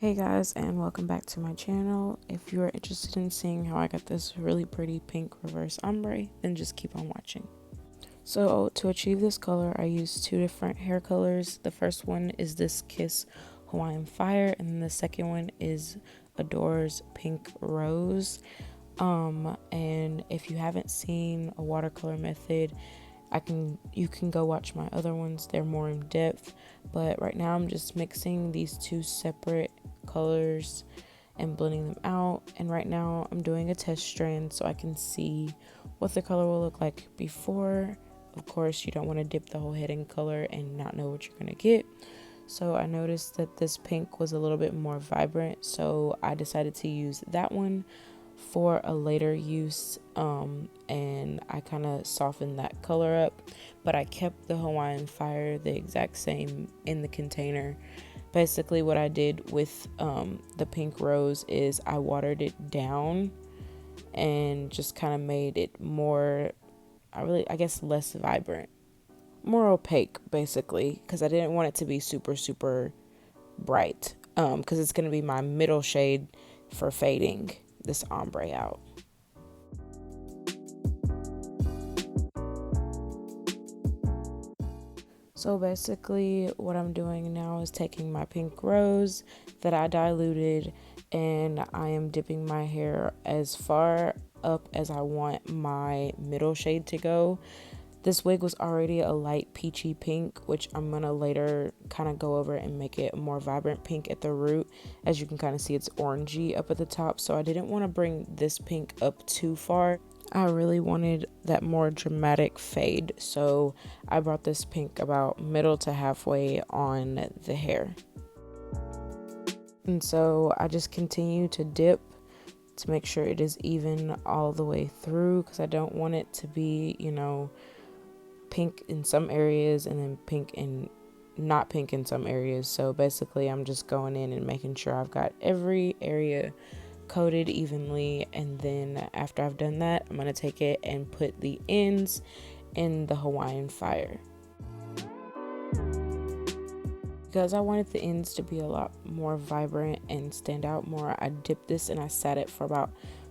Hey guys, and welcome back to my channel. If you are interested in seeing how I got this really pretty pink reverse ombre, then just keep on watching. So to achieve this color, I used two different hair colors. The first one is this Kiss Hawaiian Fire, and then the second one is Adore's Pink Rose. And if you haven't seen a watercolor method, you can go watch my other ones. They're more in depth, but right now I'm just mixing these two separate colors and blending them out. And right now I'm doing a test strand so I can see what the color will look like before. Of course, you don't want to dip the whole head in color and not know what you're going to get. So I noticed that this pink was a little bit more vibrant, so I decided to use that one for a later use, and I kind of softened that color up, but I kept the Hawaiian Fire the exact same in the container. Basically what I did with the pink rose is I watered it down and just kind of made it more, I guess less vibrant, more opaque basically, because I didn't want it to be super bright, because it's going to be my middle shade for fading this ombre out. So basically what I'm doing now is taking my pink rose that I diluted, and I am dipping my hair as far up as I want my middle shade to go. This wig was already a light peachy pink, which I'm going to later kind of go over and make it a more vibrant pink at the root. As you can kind of see, it's orangey up at the top, so I didn't want to bring this pink up too far. I really wanted that more dramatic fade, so I brought this pink about middle to halfway on the hair. And so I just continue to dip to make sure it is even all the way through, because I don't want it to be, pink in some areas and then pink and not pink in some areas. So basically I'm just going in and making sure I've got every area coated evenly, and then after I've done that, I'm going to take it and put the ends in the Hawaiian Fire. Because I wanted the ends to be a lot more vibrant and stand out more, I dipped this and I sat it for about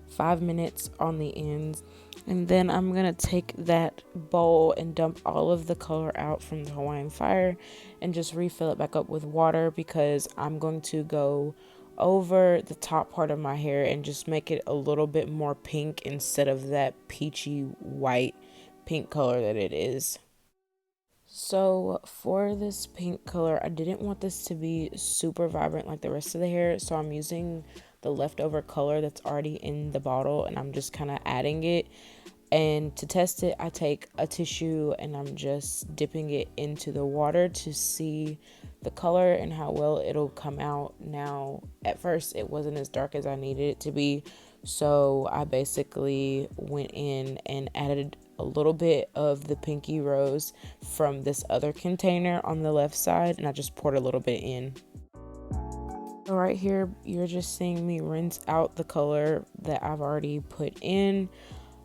5 minutes on the ends. And then I'm going to take that bowl and dump all of the color out from the Hawaiian Fire and just refill it back up with water, because I'm going to go over the top part of my hair and just make it a little bit more pink instead of that peachy white pink color that it is. So for this pink color, I didn't want this to be super vibrant like the rest of the hair, so I'm using the leftover color that's already in the bottle, and I'm just kind of adding it. And to test it, I take a tissue and I'm just dipping it into the water to see the color and how well it'll come out. Now, at first it wasn't as dark as I needed it to be, so I basically went in and added a little bit of the pinky rose from this other container on the left side, and I just poured a little bit in. So right here, you're just seeing me rinse out the color that I've already put in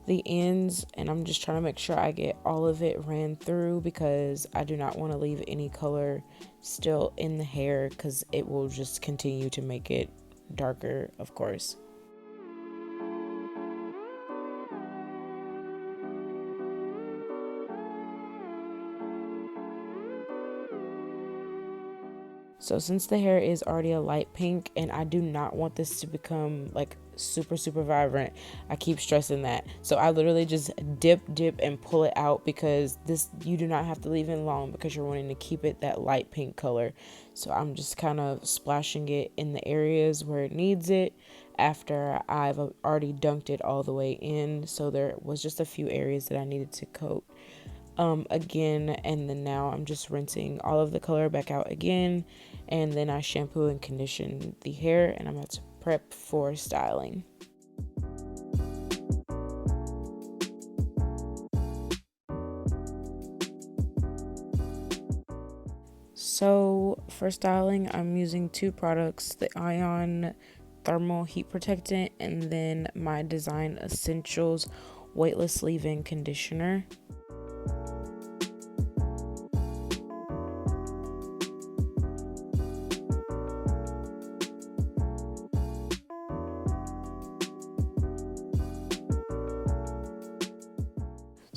the ends, and I'm just trying to make sure I get all of it ran through, because I do not want to leave any color still in the hair, because it will just continue to make it darker, of course. So since the hair is already a light pink and I do not want this to become like super vibrant, I keep stressing that. So I literally just dip and pull it out, because this, you do not have to leave it long because you're wanting to keep it that light pink color. So I'm just kind of splashing it in the areas where it needs it after I've already dunked it all the way in. So there was just a few areas that I needed to coat again, and then now I'm just rinsing all of the color back out again, and then I shampoo and condition the hair, and I'm about to prep for styling. So for styling, I'm using two products, the Ion Thermal Heat Protectant and then my Design Essentials Weightless Leave-In Conditioner.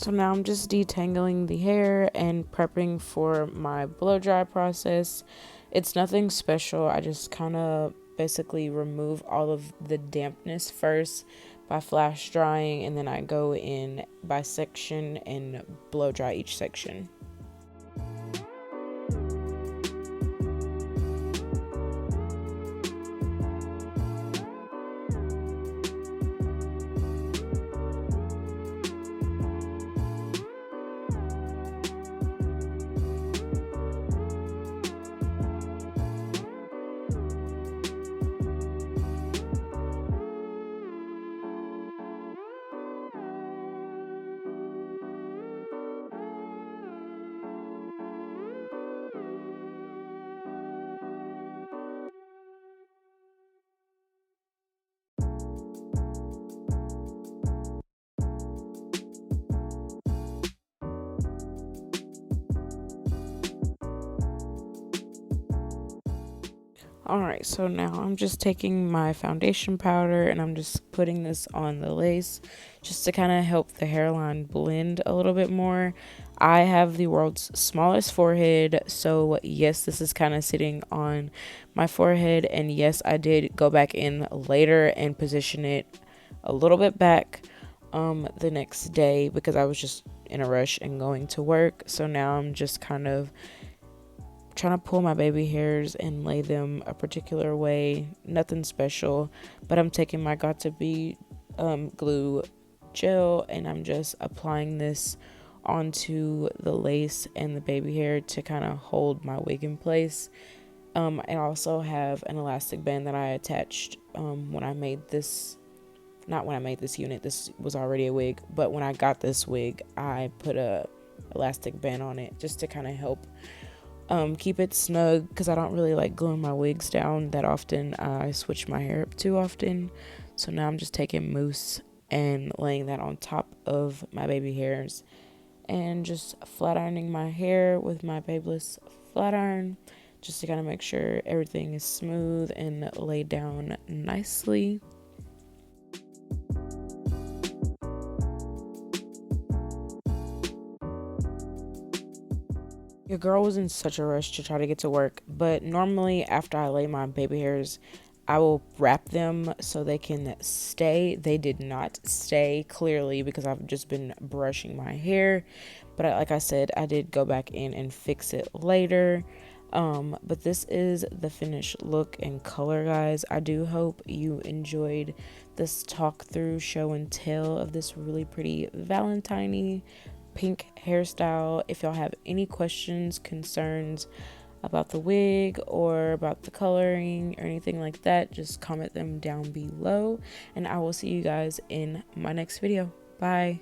So now I'm just detangling the hair and prepping for my blow dry process. It's nothing special. I just kind of basically remove all of the dampness first by flash drying, and then I go in by section and blow dry each section. Alright, so now I'm just taking my foundation powder and I'm just putting this on the lace just to kind of help the hairline blend a little bit more. I have the world's smallest forehead, so yes, this is kind of sitting on my forehead, and yes, I did go back in later and position it a little bit back the next day because I was just in a rush and going to work. So now I'm just kind of trying to pull my baby hairs and lay them a particular way. Nothing special, but I'm taking my Got2b glue gel and I'm just applying this onto the lace and the baby hair to kind of hold my wig in place. I also have an elastic band that I attached when I made this. Not when I made this unit, this was already a wig, but when I got this wig, I put a elastic band on it just to kind of help keep it snug, because I don't really like gluing my wigs down that often. I switch my hair up too often. So now I'm just taking mousse and laying that on top of my baby hairs and just flat ironing my hair with my Babyliss flat iron just to kind of make sure everything is smooth and laid down nicely. Your girl was in such a rush to try to get to work, but normally after I lay my baby hairs, I will wrap them so they can stay. They did not stay, clearly, because I've just been brushing my hair. But like I said, I did go back in and fix it later. But this is the finished look and color, guys. I do hope you enjoyed this talk through, show and tell of this really pretty Valentine-y pink hairstyle. If y'all have any questions, concerns about the wig or about the coloring or anything like that, just comment them down below and I will see you guys in my next video. Bye.